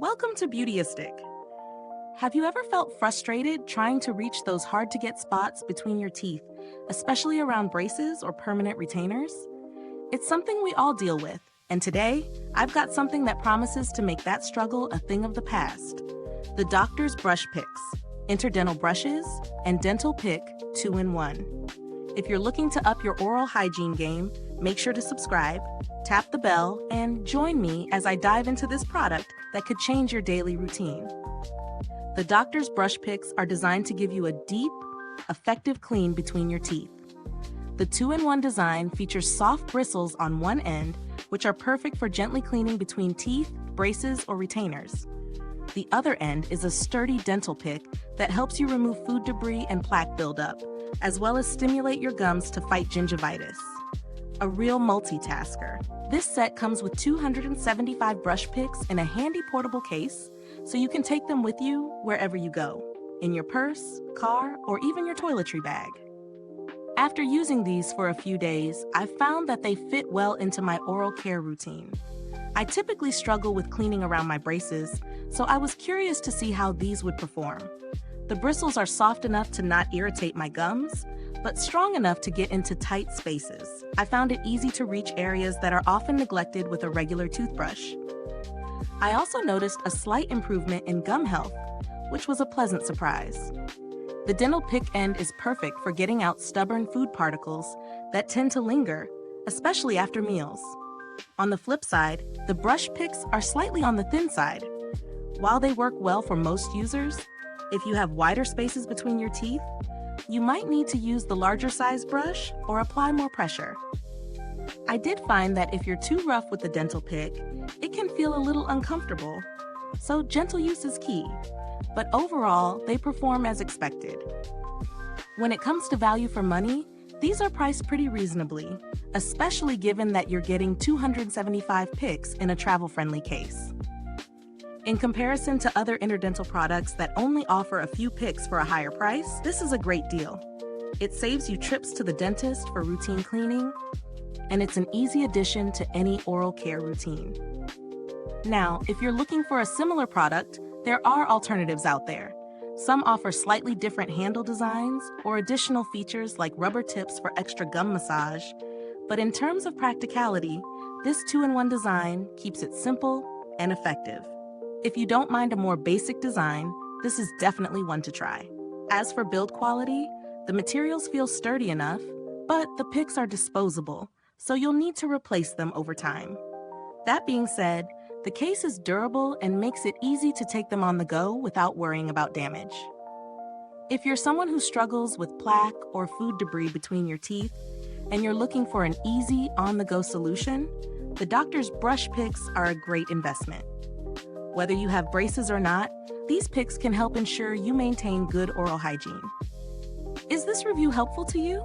Welcome to Beautyistic. Have you ever felt frustrated trying to reach those hard-to-get spots between your teeth, especially around braces or permanent retainers? It's something we all deal with, and today, I've got something that promises to make that struggle a thing of the past. The Doctor's BrushPicks, Interdental brushes, and Dental Pick 2-in-1. If you're looking to up your oral hygiene game, make sure to subscribe, tap the bell, and join me as I dive into this product that could change your daily routine. The Doctor's BrushPicks are designed to give you a deep, effective clean between your teeth. The 2-in-1 design features soft bristles on one end, which are perfect for gently cleaning between teeth, braces, or retainers. The other end is a sturdy dental pick that helps you remove food debris and plaque buildup, as well as stimulate your gums to fight gingivitis. A real multitasker. This set comes with 275 brush picks in a handy portable case, so you can take them with you wherever you go, in your purse, car, or even your toiletry bag. After using these for a few days, I've found that they fit well into my oral care routine. I typically struggle with cleaning around my braces, so I was curious to see how these would perform. The bristles are soft enough to not irritate my gums, but strong enough to get into tight spaces. I found it easy to reach areas that are often neglected with a regular toothbrush. I also noticed a slight improvement in gum health, which was a pleasant surprise. The dental pick end is perfect for getting out stubborn food particles that tend to linger, especially after meals. On the flip side, the brush picks are slightly on the thin side. While they work well for most users, if you have wider spaces between your teeth, you might need to use the larger size brush or apply more pressure. I did find that if you're too rough with the dental pick, it can feel a little uncomfortable, so gentle use is key, but overall, they perform as expected. When it comes to value for money, these are priced pretty reasonably, especially given that you're getting 275 picks in a travel-friendly case. In comparison to other interdental products that only offer a few picks for a higher price, this is a great deal. It saves you trips to the dentist for routine cleaning, and it's an easy addition to any oral care routine. Now, if you're looking for a similar product, there are alternatives out there. Some offer slightly different handle designs or additional features like rubber tips for extra gum massage, but in terms of practicality, this 2-in-1 design keeps it simple and effective. If you don't mind a more basic design, this is definitely one to try. As for build quality, the materials feel sturdy enough, but the picks are disposable, so you'll need to replace them over time. That being said, the case is durable and makes it easy to take them on the go without worrying about damage. If you're someone who struggles with plaque or food debris between your teeth, and you're looking for an easy, on-the-go solution, the Doctor's brush picks are a great investment. Whether you have braces or not, these picks can help ensure you maintain good oral hygiene. Is this review helpful to you?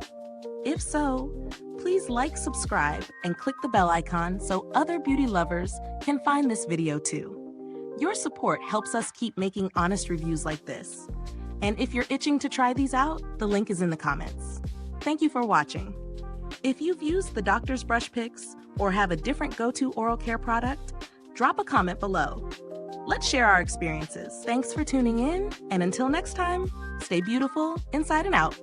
If so, please like, subscribe, and click the bell icon so other beauty lovers can find this video too. Your support helps us keep making honest reviews like this. And if you're itching to try these out, the link is in the comments. Thank you for watching. If you've used the Doctor's BrushPicks or have a different go-to oral care product, drop a comment below. Let's share our experiences. Thanks for tuning in, and until next time, stay beautiful inside and out.